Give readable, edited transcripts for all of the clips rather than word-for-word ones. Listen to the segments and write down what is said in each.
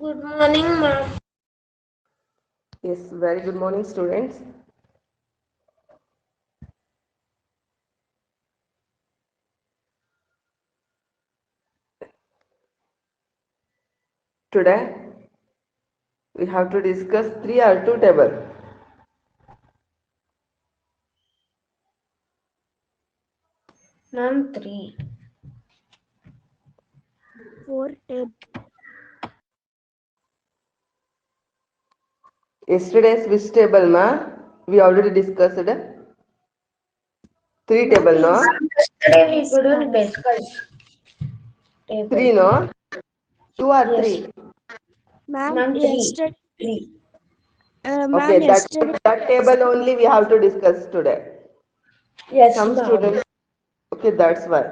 Good morning, ma'am. Yes, very good morning, students. Today we have to discuss 3R2 table. Ma'am, 3. 4 table. Yesterday's which table, ma? We already discussed it. 3 Ma'am, table, no? yes. Yesterday we Yes, couldn't ma'am. discuss 3, table. no? 2 or Yes, 3? Ma'am, ma'am, 3. yesterday, 3. ma'am, Okay, that yesterday, that table only we have to discuss today. Yes, Some ma'am. students, okay, that's why.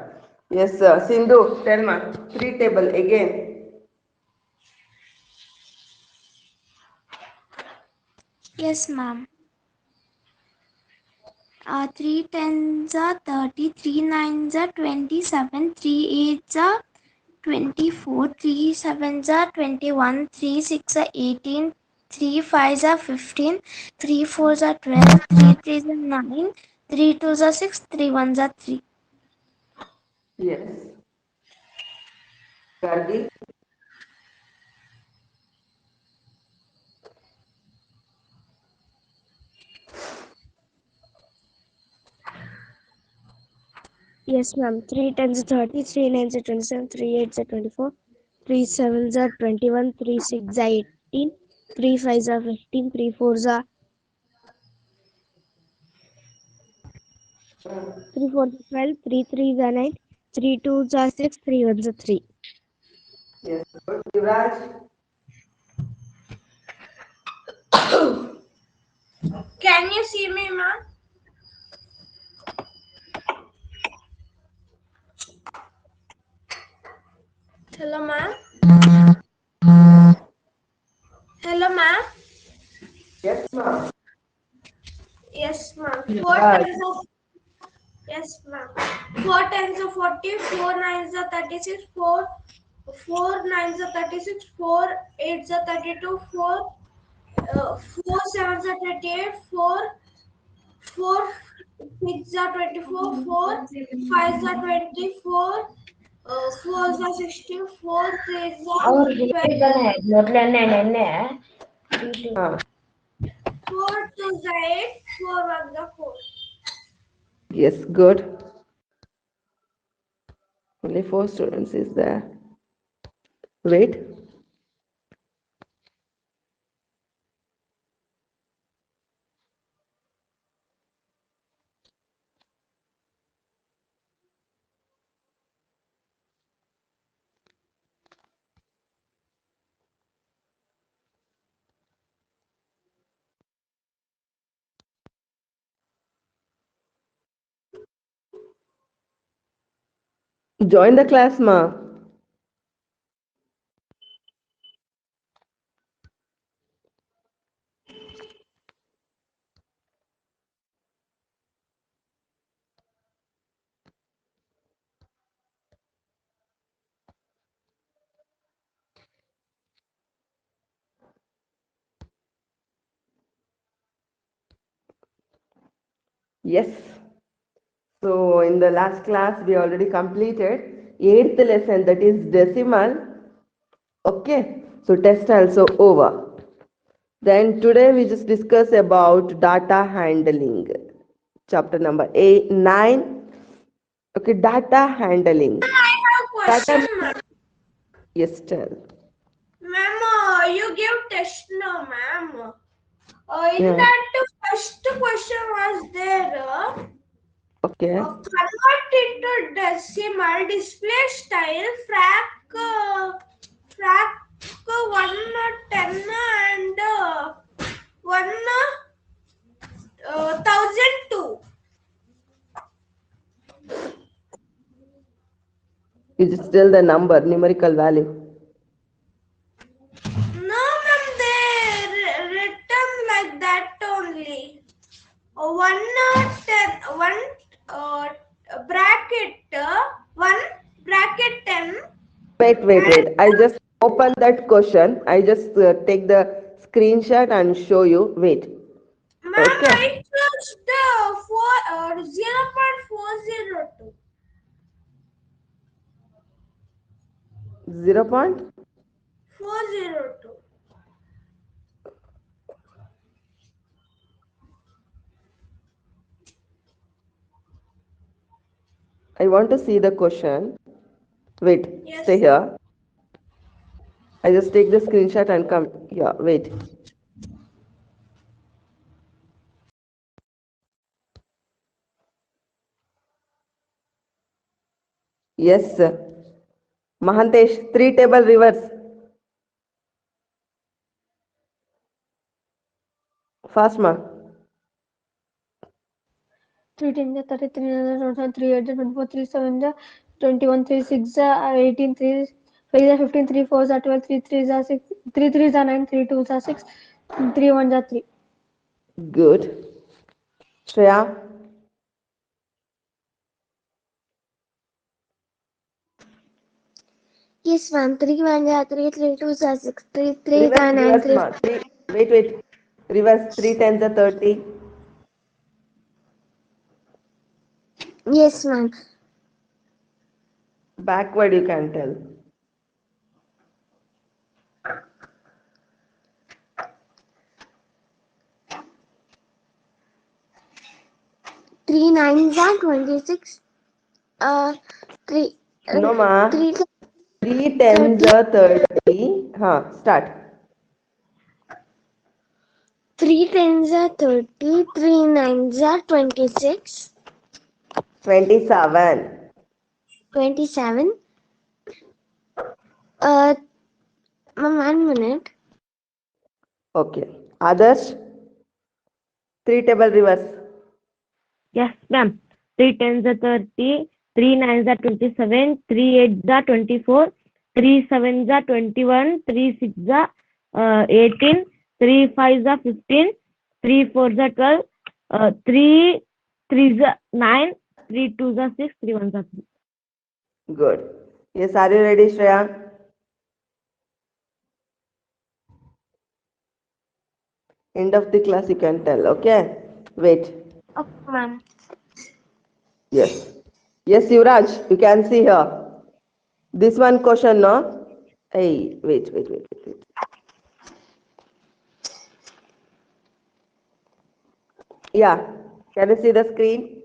Yes, Sindhu, tell ma. 3 table again. yes, ma'am. 3 tens are 30, 3 nines are 27, 3 eights are 24, 3 sevens are 21, 3 six are 18, 3 fives are 15, 3 fours are 12, 3 threes are 9, 3 twos are 6, 3 ones are 3. Yes. Gargi? Yes, ma'am. 3 tens are 30, 3 nines are 27, 3 eights are 24, 3 sevens are 21, 3 six are 18, 3 fives are 15, 3 fours are 3 fours are 12, 3 threes are 9, 3 twos are 6, 3 ones are 3. Yes. Good. Yuvraj? Can you see me, ma'am? Hello, ma'am. Hello, ma'am. Yes, ma. Yes, ma'am. 4 Yuvraj. tens of Yes, ma'am. 4 tens of 40, 4 nines are 36, 4 nines are 36, 4 eights are 32, 4 sevens are 38, 4 six are 24, 4 fives are 24, 4s are 16, 4 threes are ಅವ್ರು 12, ಹೇಳಿದ್ದಾನೆ ಮೊದಲನೇ ನೆನ್ನೆ Ah, 4 twos are 8, 4 ones are 4. yes, good. Only 4 students is there. Wait. Join the class, ma. Yes. So in the last class, we already completed 8th lesson, that is decimal. Okay. So test also over. Then today we just discuss about data handling. Chapter number 9. Okay, data handling. I have a question, Data. ma'am. Yes, tell. Ma'am, you give test now, ma'am. In Yeah. that first question was there, Okay. convert into decimal display style frac 110 and 1002. You just tell the number, numerical value. No, ma'am, they written like that only. 1 uh, bracket 1 bracket 10 Wait, wait, and wait. I just open that question. I just take the screenshot and show you. Wait. Ma'am, Okay. I chose the 0.402. 0 point. 402. I want to see the question. Wait. Yes. Stay here. I just take the screenshot and come. Yeah. Wait. Yes. Mahantesh, 3 table reverse. Fast ma. 3 10 the 30, 3 9 3 8 the 24, 3 7 the 21, 3 6 the 18, 3 5 the 15, 3 4 the 12, 3 3 the 6, 3 3 the 9, 3 2 the 6, 3 1 the 3. Good. Shreya. Yes, ma'am. 3 1 are 3, 3 2 are 6, 3 3 Reverse, are 9, reverse 3. ma. 3. Wait. Reverse 3 10 30. Yes, ma'am. Backward you can tell. 3 9s are 26. 3. No ma. 3 3 10 30. Start. 3 10s are 30. 3 9s are 26. 27. 27. Ma'am, 1 minute. Okay. Others? 3 table reverse. Yes, ma'am. 3 10s are 30, 3 9s are 27, 3 8s are 24, 3 7s are 21, 3 6s are 18, 3 5s are 15, 3 4s are 12, 3 3s are 9, 3 2s are 6, 3 1s are 3. Good. Yes, are you ready, Shreya? End of the class you can tell, okay? Wait. Okay, ma'am. Yes. Yes, Yuvraj, you can see here. This one question, no? Hey, wait. Yeah. Can you see the screen?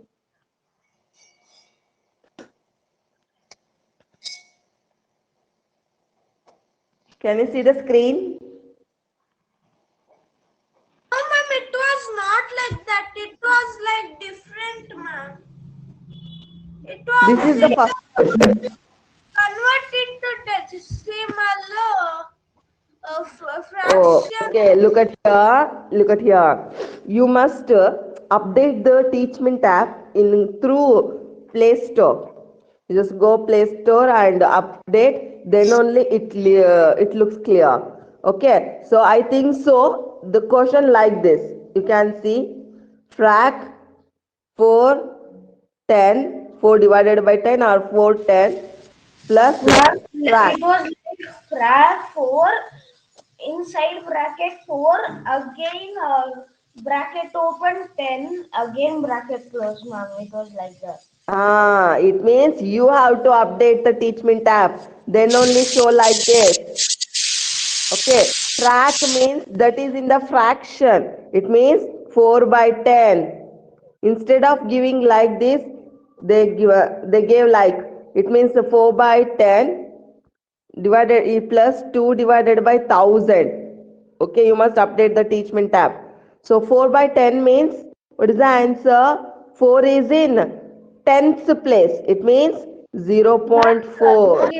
Can you see the screen? No, ma'am, it was not like that. It was like different, ma'am. It This was is the first question. convert into decimal Oh, fraction. okay. Look at here. Look at here. You must update the Teachment app in through Play Store. You just go Play Store and update. Then only it looks clear. Okay. So I think so. The question like this. You can see frac 4 10 4 divided by 10 or 4 10 plus Ma'am, frac. it was like frac 4 inside bracket 4 again bracket open 10 again bracket close, ma'am. It was like that. It means you have to update the Teachment app. Then only show like this. Okay. Frac means that is in the fraction. It means 4 by 10. Instead of giving like this, they gave like, it means 4 by 10 divided plus 2 divided by 1000. Okay, you must update the Teachment tab. So 4 by 10 means, what is the answer? 4 is in 10th place. It means 0.4.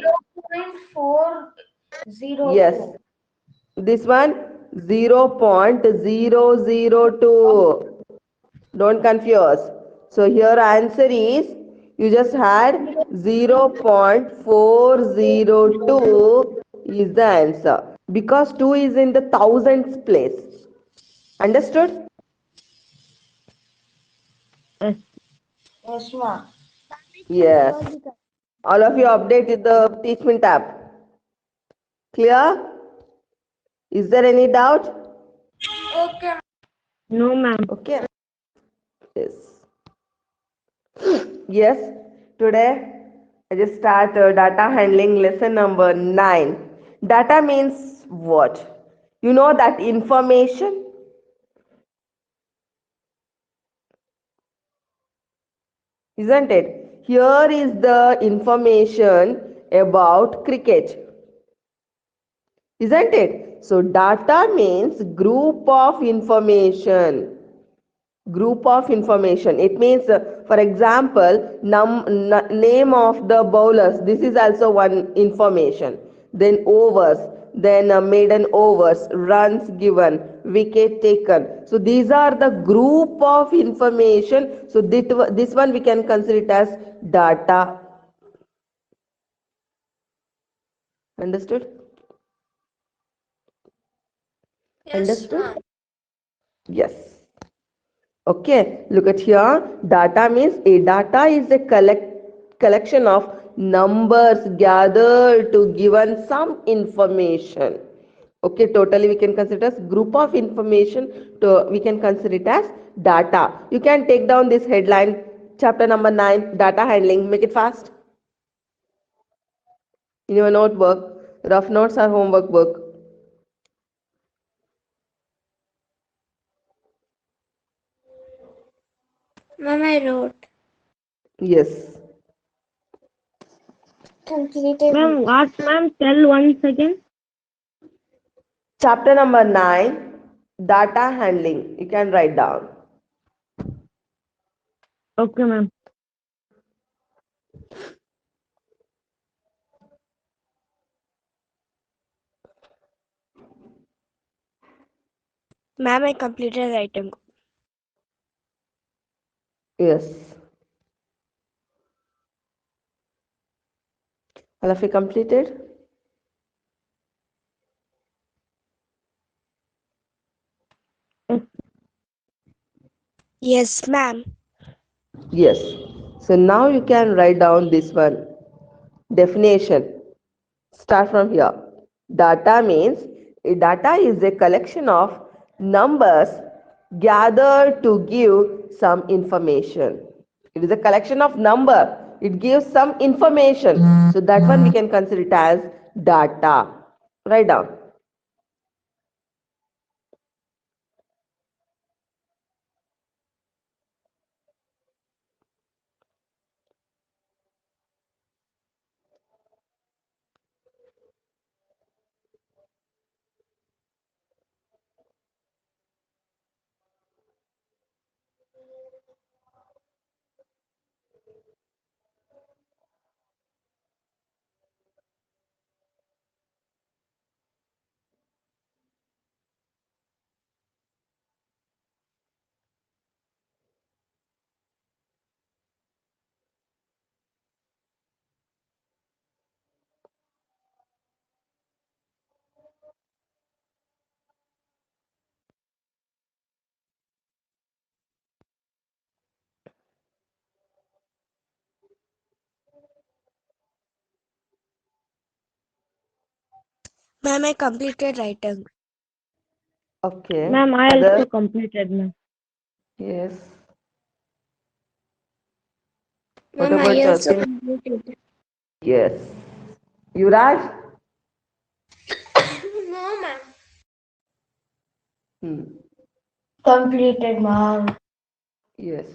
0.402. Yes. This one 0.002. Don't confuse. So here answer is, you just had 0.402 is the answer, because 2 is in the thousands place. Understood? Yes. Yes, ma'am. Yes. All of you updated the Teachment app. Clear? Is there any doubt? Okay. No, ma'am. Okay. Yes. Yes. Today I just start data handling lesson number 9. Data means what? You know that information? Isn't it? Here is the information about cricket. Isn't it? So data means group of information. Group of information. It means, for example, name of the bowlers. This is also one information. Then overs, then maiden overs, runs given, wicket taken. So these are the group of information. So this one we can consider it as data. Understood? Yes, Understood? ma'am. Yes. Okay, look at here. Data means a data is a collection of numbers gathered to given some information. Okay, totally we can consider as group of information. To we can consider it as data. You can take down this headline, chapter number 9, data handling. Make it fast in your notebook. Rough notes or homework book. Ma'am, I wrote. Yes. Completed. Ma'am, what, ma'am? Tell once again. Chapter number 9, data handling. You can write down. Okay, ma'am. Ma'am, I completed writing. Yes. All of you completed? Yes, ma'am. Yes. So now you can write down this one. Definition. Start from here. Data means data is a collection of numbers gathered to give some information. It is a collection of number. It gives some information. So that one we can consider it as data. Write down. Ma'am, I completed writing. Okay. Ma'am, I Other? also completed, ma'am. Yes. What Ma'am, I about also Justin? completed. Yes. Yuvraj? No, ma'am. Hmm. Completed, ma'am. Yes.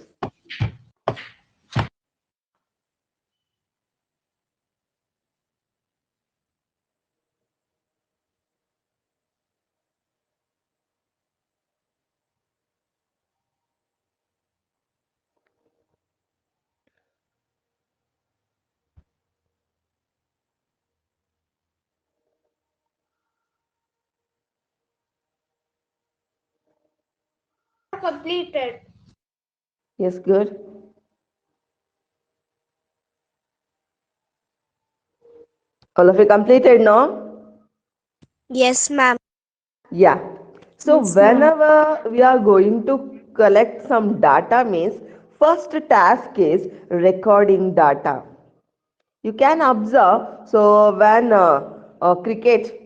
Completed. Yes, good. All of you completed, no? Yes, ma'am. Yeah. So Yes, ma'am. whenever we are going to collect some data means first task is recording data. You can observe, so when cricket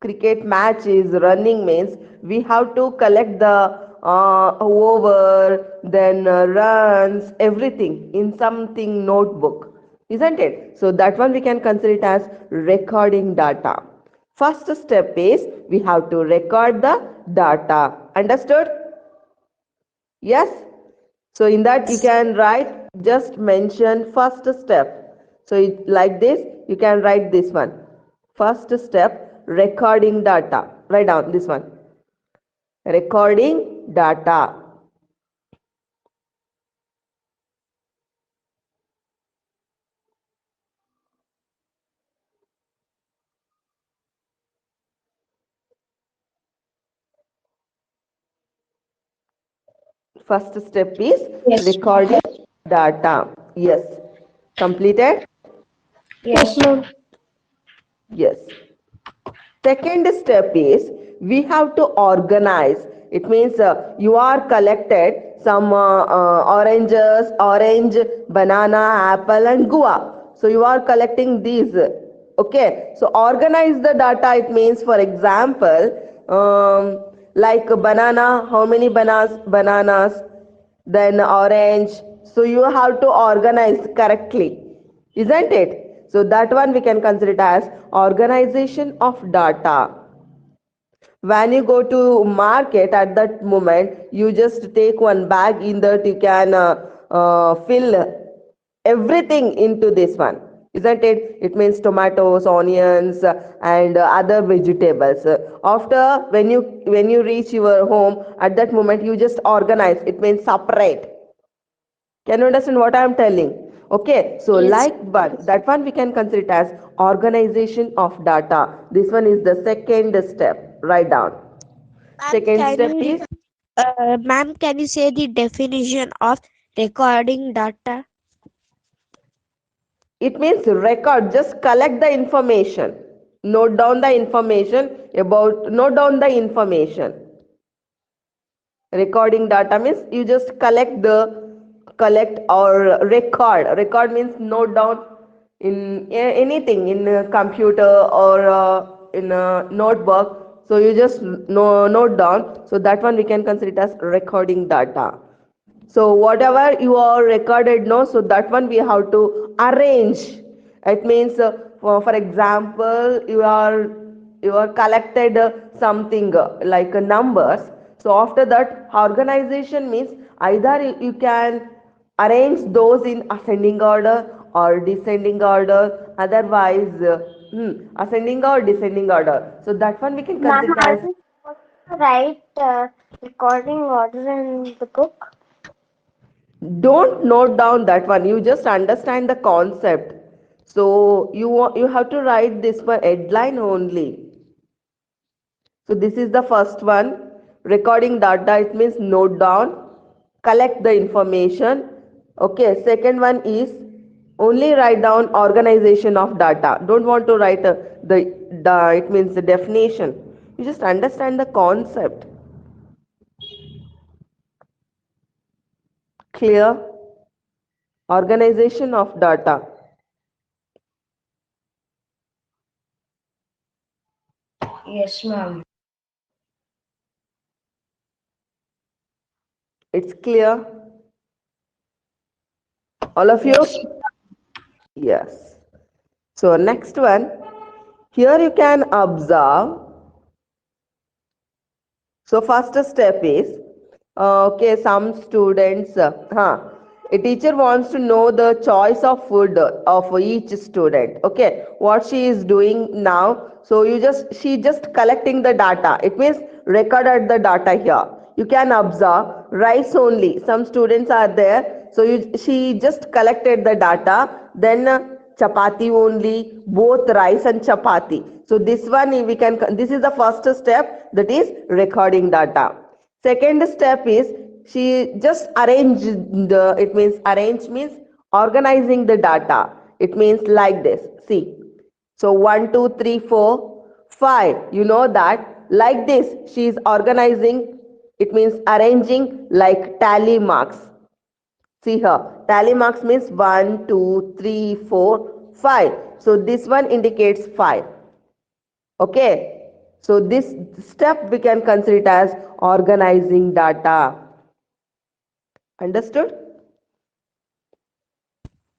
cricket match is running means we have to collect the over, then runs, everything in something notebook, isn't it? So that one we can consider it as recording data. First step is we have to record the data. Understood? Yes? So in that you can write, just mention first step. So like this, you can write this one. First step, recording data. Write down this one. Recording data. First step is recording data. Yes. Completed? Yes, ma'am. Yes. Second step is we have to organize. It means you are collected some oranges, orange, banana, apple and guava. So you are collecting these. Okay. So organize the data. It means, for example, like banana, how many bananas, then orange. So you have to organize correctly, isn't it? So that one we can consider it as organization of data. When you go to market at that moment, you just take one bag, in that you can fill everything into this one, isn't it? It means tomatoes, onions, and other vegetables. After when you reach your home, at that moment you just organize. It means separate. Can you understand what I am telling? Okay, so Yes. like that one we can consider it as organization of data. This one is the second step. Write down. Ma'am, Second can step you is, ma'am, can you say the definition of recording data? it means record, just collect the information. Note down the information note down the information. Recording data means you just collect or record means note down in anything, in a computer or in a notebook. So you just note down. So that one we can consider it as recording data. So whatever you are recorded, no, so that one we have to arrange. It means, for example, you are collected something like numbers. So after that, organization means either you can arrange those in ascending order or descending order. Otherwise, ascending or descending order. So that one we can Ma'am, consider are as, we supposed to write recording order in the book? don't note down that one, you just understand the concept. So you have to write this one headline only. So this is the first one, recording data. It means note down, collect the information. Okay, second one is only write down organization of data. Don't want to write the it means the definition. You just understand the concept. Clear? Organization of data. Yes, ma'am. It's clear, all of you? Yes. Yes. So next one, here you can observe. So first step is, okay, some students, a teacher wants to know the choice of food of each student. Okay, what she is doing now. So she just collecting the data. It means recorded the data here. You can observe rice only. Some students are there. So she just collected the data. Then chapati only, both rice and chapati. So this one this is the first step, that is recording data. Second step is she just it means arrange means organizing the data. It means like this. See. So 1, 2, 3, 4, 5. You know that like this she is organizing. It means arranging like tally marks. See here, tally marks means 1, 2, 3, 4, 5. So this one indicates 5. Okay. So this step we can consider it as organizing data. Understood?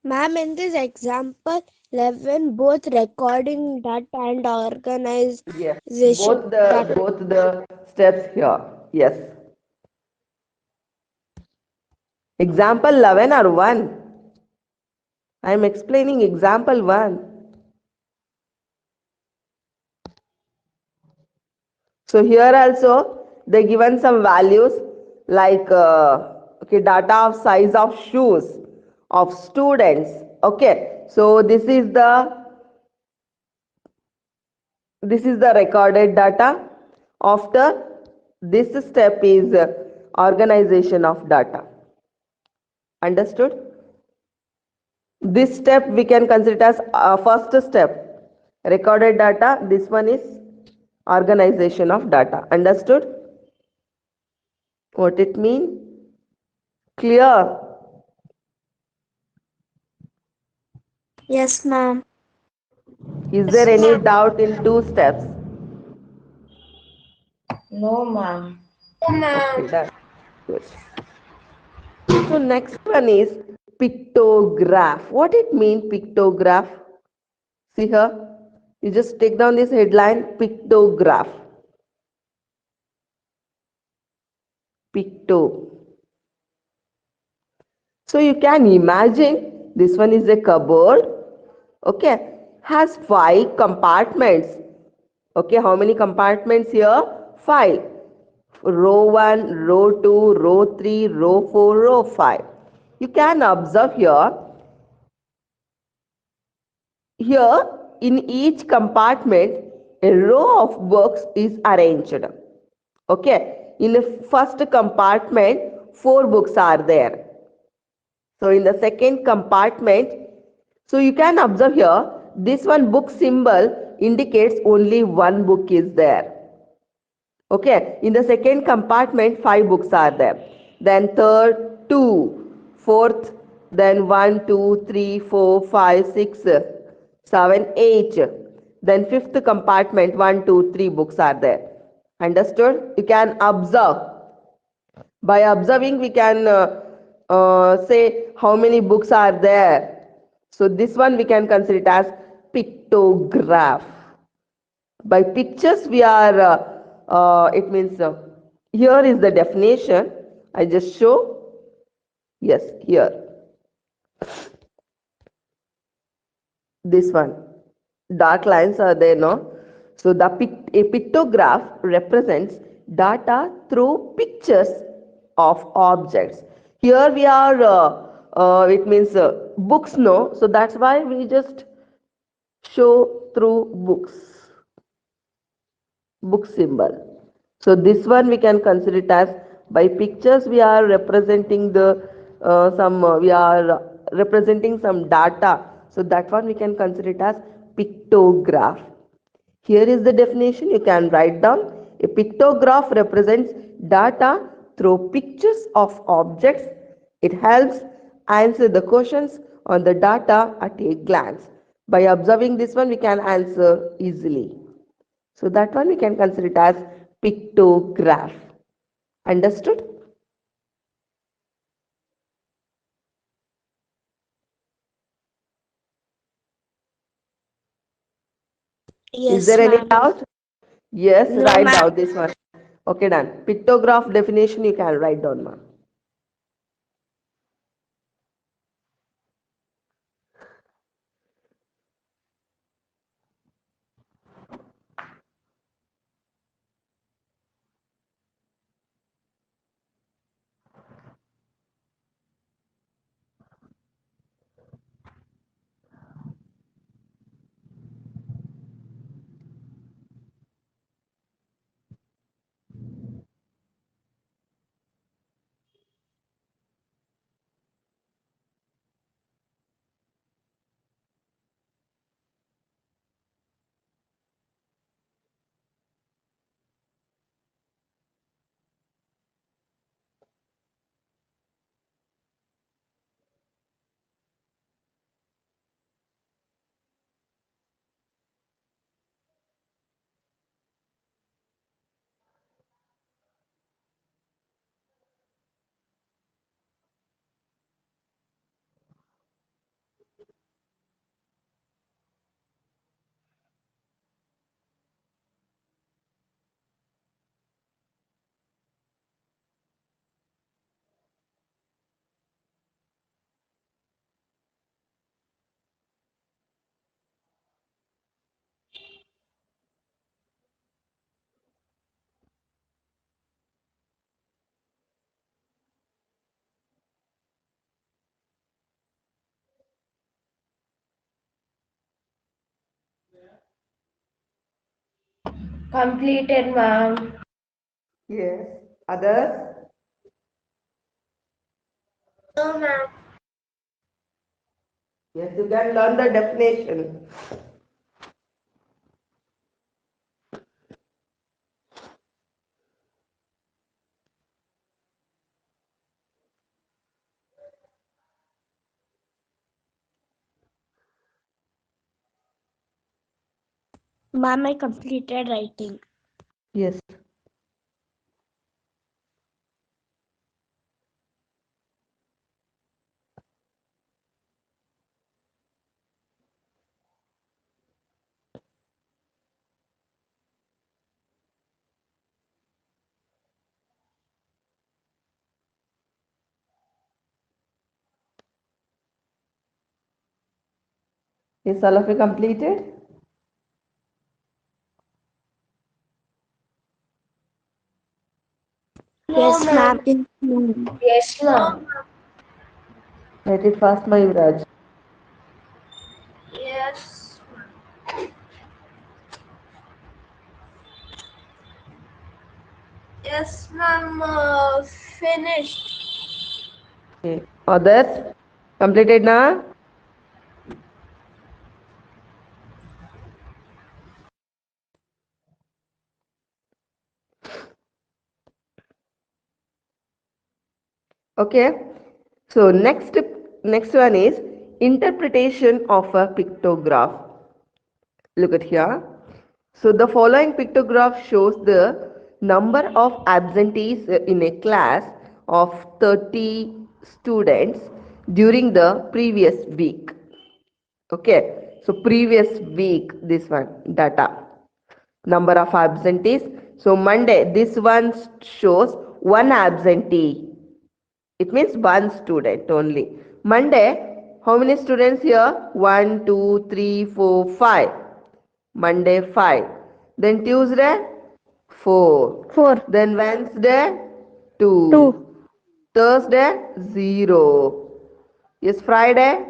Ma'am, in this example 11, both recording data and organization Yes. Both the steps here. Yes. Example 11 or 1? I am explaining example 1. So here also they given some values like okay, data of size of shoes of students. Okay, so this is the recorded data. After this step is organization of data. Understood? This step we can consider as first step. Recorded data. This one is organization of data. Understood? What it mean? Clear? Yes, ma'am. Is there any doubt in two steps? No, ma'am. Okay, done. Good. So next one is pictograph. What it mean pictograph? See here. You just take down this headline pictograph. Picto. So you can imagine this one is a cupboard. Okay. Has 5 compartments. Okay. How many compartments here? 5. Row 1, row 2, row 3, row 4, row 5. You can observe here in each compartment a row of books is arranged. Okay, in the first compartment 4 books are there. So in the second compartment, so you can observe here this one book symbol indicates only one book is there. Okay, in the second compartment 5 books are there. Then third 2, fourth then 1, 2, 3, 4, 5, 6, 7, 8. Then fifth compartment 1, 2, 3 books are there. Understood? You can observe. By observing we can say how many books are there. So this one we can consider it as pictograph. By pictures we are it means here is the definition. I just show. Yes, here this one dark lines are there, no? So a pictograph represents data through pictures of objects. Here we are it means books, no? So that's why we just show through book symbol. So this one we can consider it as by pictures we are representing the some we are representing some data. So that one we can consider it as pictograph. Here is the definition you can write down. A pictograph represents data through pictures of objects. It helps answer the questions on the data at a glance. By observing this one we can answer easily. So that one we can consider it as pictograph. Understood? Is Yes, there any ma'am. doubt? Yes, No, write ma'am. down this one. Okay, done. Pictograph definition you can write down, ma'am. Completed, ma'am. Yes. Others? No, ma'am. Yes, you can learn the definition. Ma'am, I completed writing. Yes. Yes, all of you completed? Yes, ma'am. Yes, ma'am. Let it fast, Mayuraj. Yes. Yes, ma'am. Finished. Okay. Others? Completed now? Okay. So next one is interpretation of a pictograph. Look at here. So the following pictograph shows the number of absentees in a class of 30 students during the previous week. Okay. So previous week, this one data. Number of absentees. So Monday, this one shows one absentee. It means one student only. Monday, how many students here? 1, 2, 3, 4, 5. Monday, 5. Then Tuesday, 4. 4. Then Wednesday, 2. 2. Thursday, 0. Yes, Friday,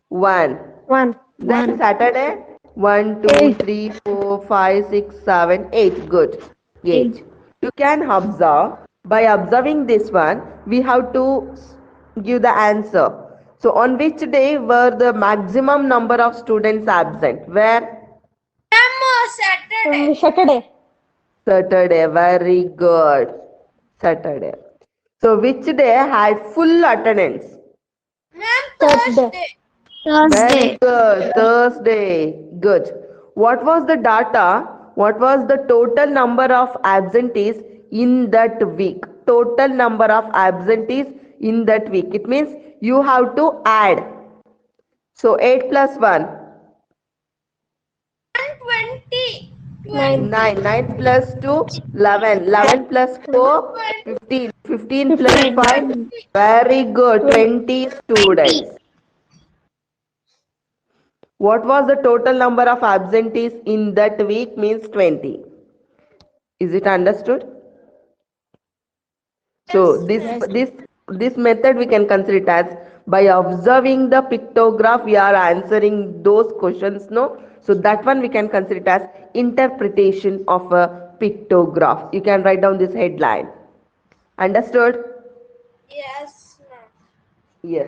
1. 1. Then Saturday, 1, 2, 8. 3, 4, 5, 6, 7, 8. Good. 8. You can observe. By observing this one, we have to give the answer. So, on which day were the maximum number of students absent? Where? Ma'am, Saturday. Saturday. Saturday. Very good. Saturday. So, which day had full attendance? Ma'am, Thursday. Thursday. Very good. Thursday. Good. What was the data? What was the total number of absentees in that week? Total number of absentees in that week. It means you have to add. So 8 plus 1. 120. 9. 9. 9 plus 2. 11. 11 plus 4. 15. 15 plus 15. 5. Very good. 20 students. What was the total number of absentees in that week means 20. Is it understood? So this method we can consider it as by observing the pictograph we are answering those questions, no? So that one we can consider it as interpretation of a pictograph. You can write down this headline. Understood? Yes, ma'am. Yes.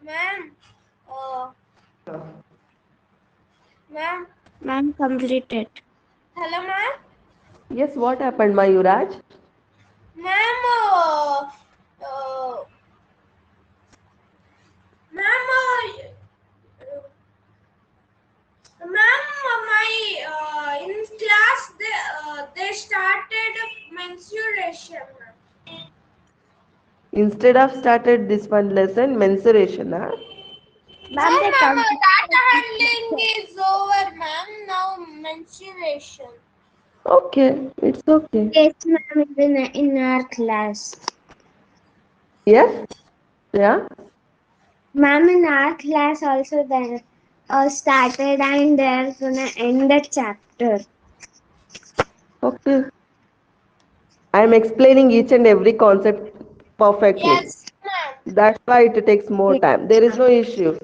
Ma'am. Ma'am. Ma'am, completed. Hello, ma'am. Yes, what happened, Mayuraj? Ma'am, uh, ma'am, ma'am, my in class they started mensuration. Instead of started this one lesson, mensuration, huh? No, Ma'am, they ma'am, completed. data handling is over, ma'am. Now mensuration. Okay, it's okay. Yes, ma'am, in our class. Yes? Yeah? Ma'am, in our class also there started and they're gonna end the chapter. Okay. I am explaining each and every concept perfectly. Yes, ma'am. That's why it takes more time. There is no issue.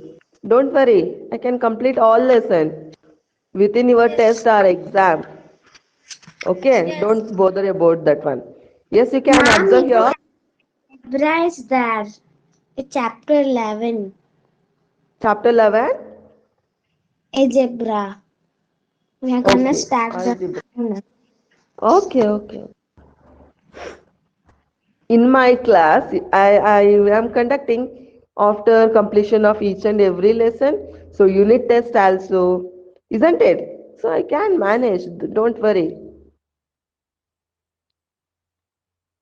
Don't worry. I can complete all lesson within your test or exam. Okay. Yes. Don't bother about that one. Yes, you can Ma'am, observe here. Algebra is there. Chapter 11. Chapter 11. Algebra. We are gonna Okay. start the. Algebra. Okay. Okay. In my class, I am conducting after completion of each and every lesson. So unit test also, isn't it? So I can manage. Don't worry.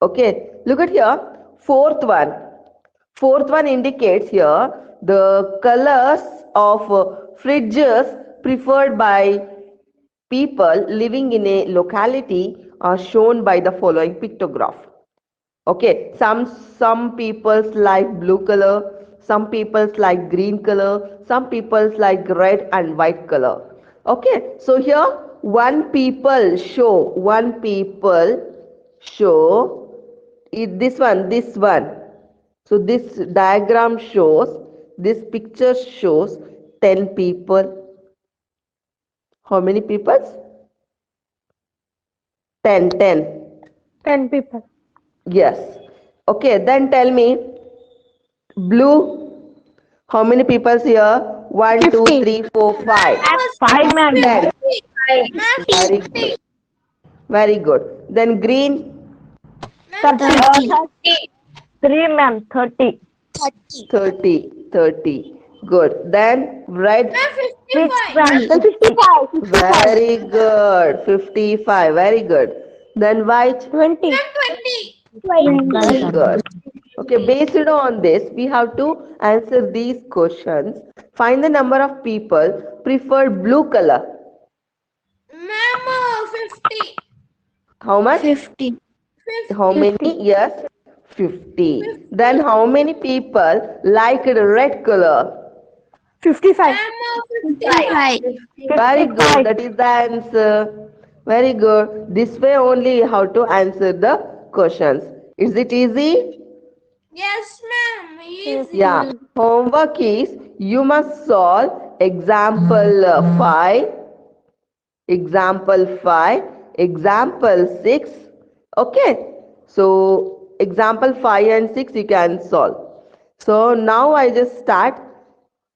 Okay, look at here. Fourth one. Fourth one indicates here the colors of fridges preferred by people living in a locality are shown by the following pictograph. Okay, some people's like blue color, some people's like green color, some people's like red and white color. Okay, so here one people show this one. So this diagram shows, this picture shows 10 people. How many people? 10. 10 people. Yes. Okay, then tell me blue. How many people's here? 1, 2, 50. 3, 4, 5. Five, ma'am. 10. 50. Ma'am, Very 50. good. Very good. Then green, Ma'am, 30. 30. Three, ma'am. 30. 30. 30. 30. Good. Then red, Ma'am, Six, 55. ma'am. 60. very good. 55. Very good. Then white, 20. Ma'am, 20. very good. Okay, based on this, we have to answer these questions. Find the number of people prefer blue color. Ma'am, 50. How much? 50. How 50. many? Yes, 50. 50. Then how many people like the red color? 55. Ma'am, 55. 55. Very good. 55. That is the answer. Very good. This way only you have to answer the questions. Is it easy? Yes, ma'am. Yes, Easy. Yeah. ma'am. Homework is you must solve example 5, example 5, example 6. Okay. So example 5 and 6 you can solve. So now I just start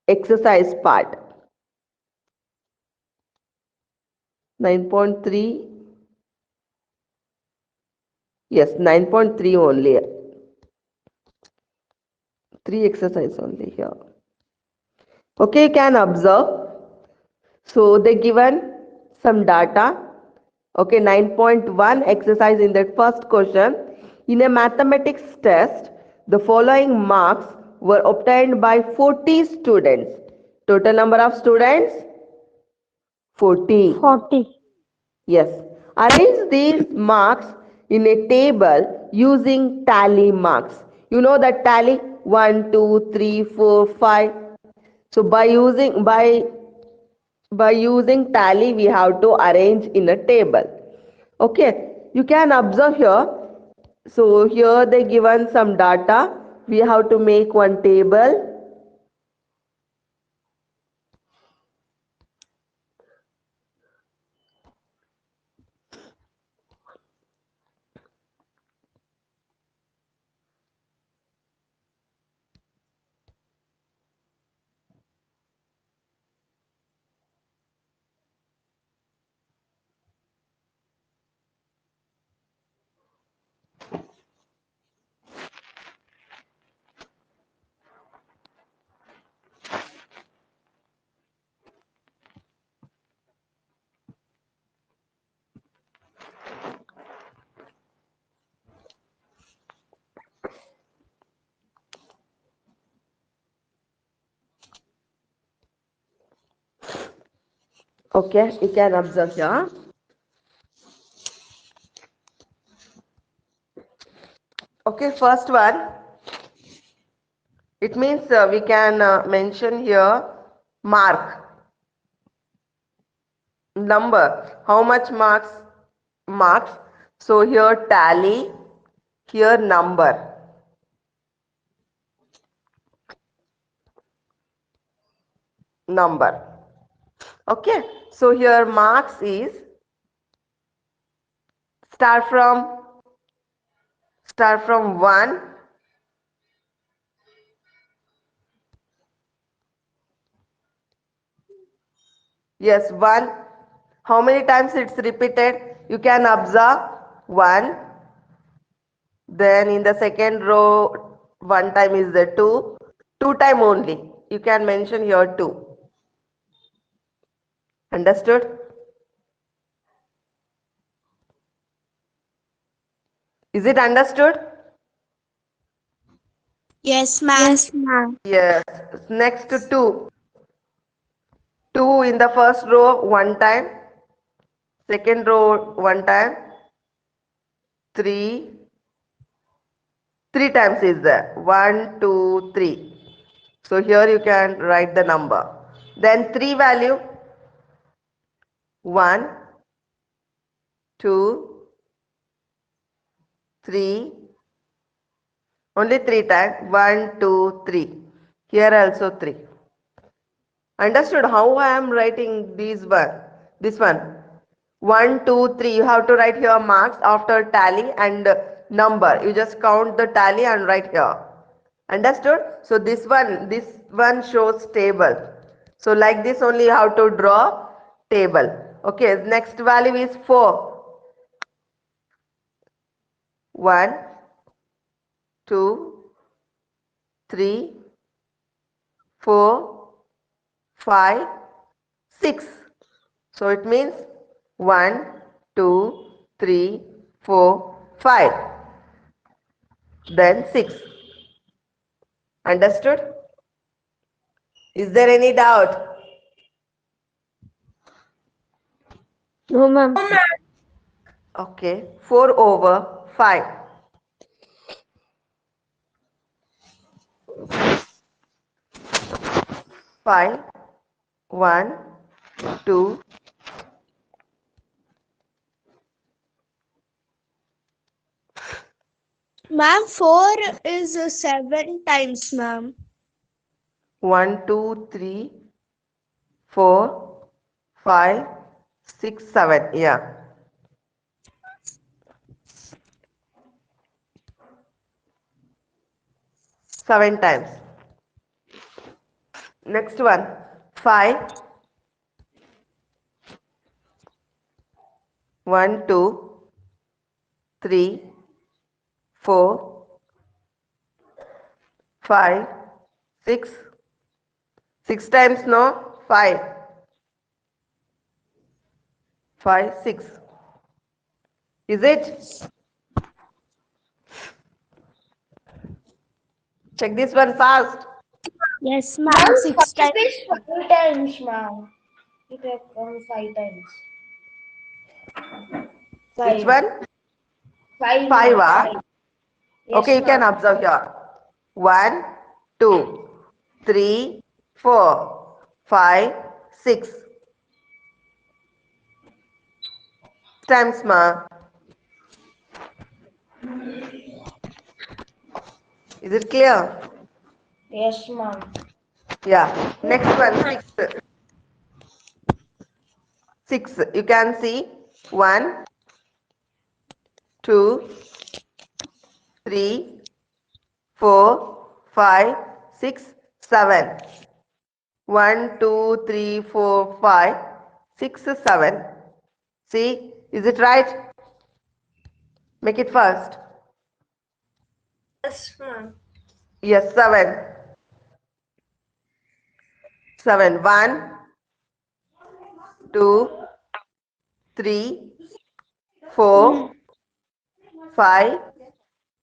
exercise part. 9.3. Yes, 9.3 only. 3 exercise only here. Okay, you can observe. So they given some data. Okay, 9.1 exercise in that first question. In a mathematics test, the following marks were obtained by 40 students. Total number of students? 40. 40. Yes. Arrange these marks in a table using tally marks. You know that tally 1, 2, 3, 4, 5. So by using tally we have to arrange in a table. Okay. You can observe here. So here they given some data. We have to make one table. Okay, you can observe here. Okay, first one. It means we can mention here mark. number. How much marks? Marks. So here tally, here number. Number. Okay. So here marks is start from 1. Yes, 1. How many times it's repeated? You can observe 1. Then in the second row, 1 time is the 2. 2 time only. You can mention here 2. Understood? Is it understood? Yes, ma'am. Yes, ma'am. Yes. Next to 2. 2 in the first row, 1 time. Second row, 1 time. 3. 3 times is there. 1, 2, 3. So here you can write the number. Then 3 value. 1, 2, 3. Only 3 times. 1, 2, 3. Here also 3. Understood how I am writing these one? This one. 1, 2, 3. You have to write here marks after tally and number. You just count the tally and write here. Understood? So this one shows table. So like this only you have to draw table. Okay, next value is 4. 1, 2, 3, 4, 5, 6. So it means 1, 2, 3, 4, 5. Then 6. Understood? Is there any doubt? No, ma'am. Okay. 4 over 5. 5, 1, 2. Ma'am, 4 is 7 times, ma'am. 1, 2, 3, 4, 5, 6, 7. Yeah. 7 times. Next one. 5. 1, 2, 3, 4, 5, 6. 6 times no? 5. 5, 6. Is it? Check this one fast. Yes, ma'am. 6 times. Is 5 times, ma'am. You can count 5 times. Which 5. one? 5. 5. Five. Yes, Okay, you can ma'am. observe here. 1, 2, 3, 4, 5, 6. Times ma. Is it clear? Yes, ma'am. Yeah. Next one, 6. 6. You can see 1, 2, 3, 4, 5, 6, 7. 1, 2, 3, 4, 5, 6, 7. See, is it right? Make it first. Yes, ma'am. Yes, 7. 7. 1, 2, 3, 4, 5.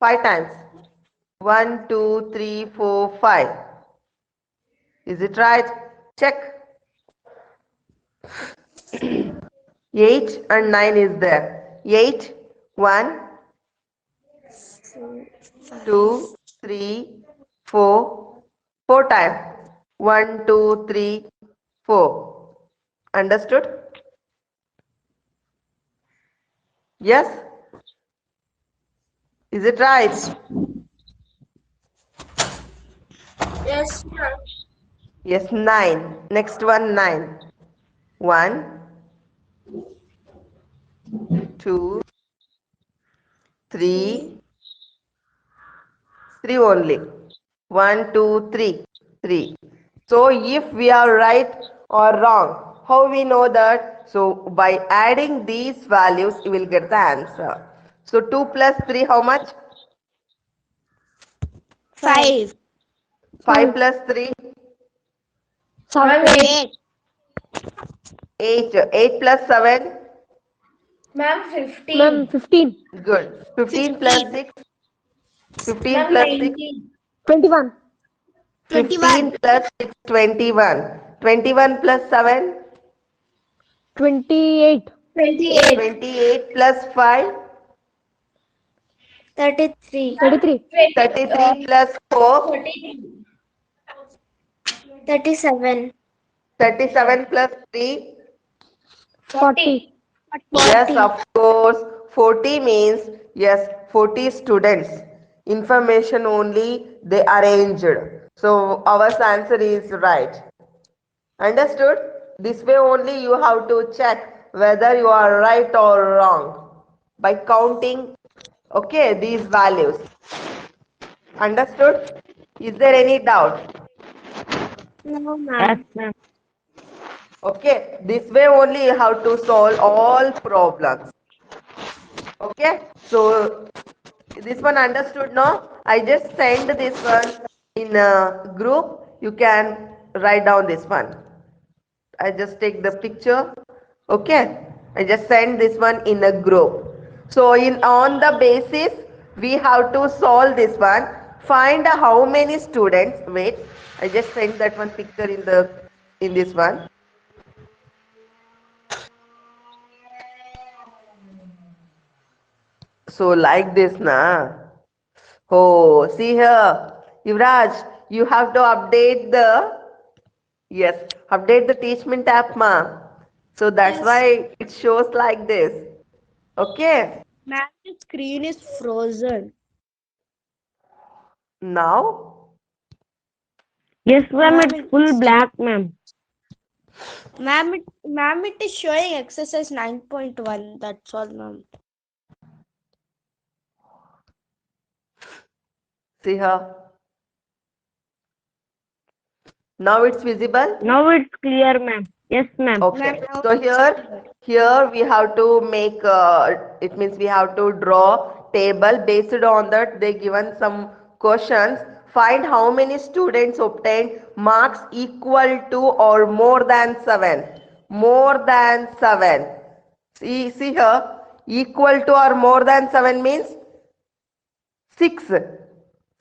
5 times. 1, 2, 3, 4, 5. Is it right? Check. 8 and 9 is there. 8, 1, 2, 3, 4, 4 times. 1, 2, 3, 4. Understood? Yes? Is it right? Yes, ma'am. Yes, 9. Next one, 9. 1, 2, 3, 3 only. 1, 2, 3. 3. So if we are right or wrong, how we know that? So by adding these values, you will get the answer. So 2 plus 3, how much? 5. 5 plus 3, Ma'am, 8. 8. 8 plus 7, Ma'am, 15. Ma'am, 15. good. 15 plus 6, 15 Ma'am, plus 6, 19. 21. 15 plus 6, 21. 21 plus 7, 28. 28. 28 plus 5, 33. 33. 33 plus 4, 33. 37. 37 plus 3. 40. Yes, 40. of course. 40 means, yes, 40 students. Information only they arranged. So our answer is right. Understood? This way only you have to check whether you are right or wrong by counting, okay, these values. Understood? Is there any doubt? No, Yes, ma'am. ma'am. Okay, this way only you have to solve all problems. Okay, so this one understood now? I just send this one in a group. You can write down this one. I just take the picture. Okay, I just send this one in a group. So in on the basis we have to solve this one. Find how many students. Wait, I just send that one picture in this one. So like this na. Oh, see here, Yuvraj, you have to update the, yes, update the Teachment app, ma. So that's Yes. why it shows like this. Okay, Ma'am, the screen is frozen. now, Yes, ma'am. Ma'am, It's full black, ma'am. ma'am, it is showing exercise 9.1. That's all, ma'am. see here. Now it's visible. Now it's clear, ma'am. Yes, ma'am. Okay, Ma'am, now so here we have to make, it means we have to draw table based on that they given some questions. Find how many students obtained marks equal to or more than 7. More than 7. See here, equal to or more than 7 means 6.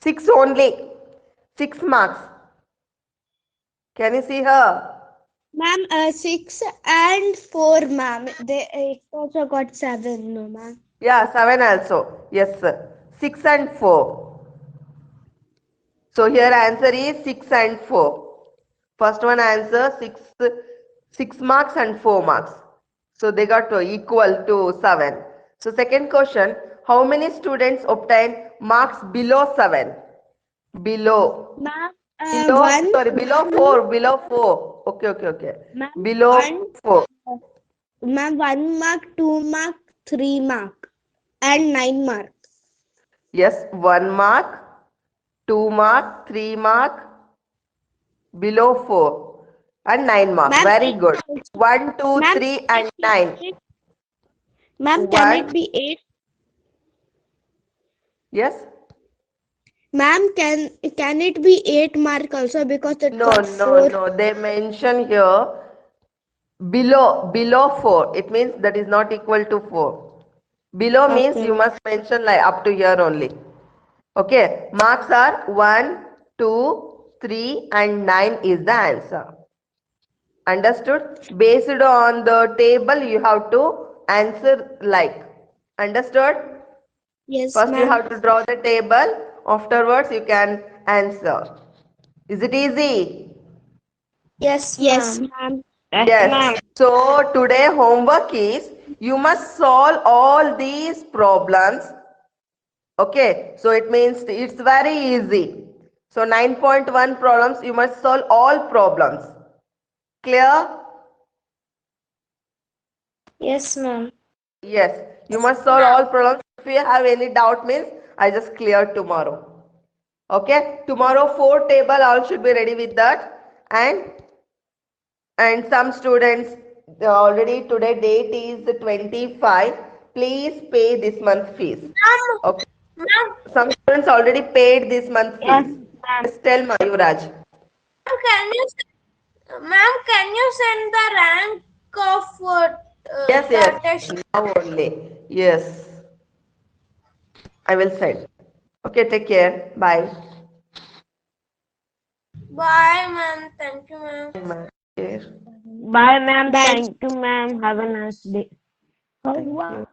6 only. 6 marks. Can you see her? ma'am, 6 and 4, ma'am. They also got 7, no, ma'am. Yeah, 7 also. Yes, sir. 6 and 4. So here answer is 6 and 4. First one answer 6 marks and 4 marks. So they got to equal to 7. So second question, how many students obtained marks below 7? Below. Ma'am, Below, sorry, below 4. Below 4. Okay. ma'am, Below 4. ma'am, 1 mark, 2 mark, 3 mark, and 9 mark. Yes, 1 mark, 2 mark, 3 mark, below 4 and 9 mark. Ma'am, Very 8 good. also. 1, 2, Ma'am, 3 and 9. Ma'am, can 1, it be 8? yes? Ma'am, can it be 8 mark also because it No, got 4? no. They mention here below 4. It means that is not equal to 4. Below means Okay. you must mention like up to here only. Okay. Marks are 1, 2, 3 and 9 is the answer. Understood? Based on the table, you have to answer like. Understood? Yes, First, you ma'am. have to draw the table. Afterwards, you can answer. Is it easy? Yes, Yes, ma'am. Yes, Yes. ma'am. So, today homework is You must solve all these problems. Okay, so it means it's very easy. So 9.1 problems, you must solve all problems. Clear? Yes, ma'am. Yes, you must solve all problems. If you have any doubt means I just clear tomorrow. Okay, tomorrow 4 table all should be ready with that. And some students already today date is 25. Please pay this month fees. Ma'am, Okay. ma'am, Some students already paid this month Yes, fees. ma'am. Just tell Mayuraj. ma'am, can you send the rank of Yes, the yes. test? Now only. Yes. I will send. Okay, take care. Bye. Bye, ma'am. Thank you, ma'am. Bye. Care. Bye, ma'am. Bye. Thank you, ma'am. Have a nice day. Thank you.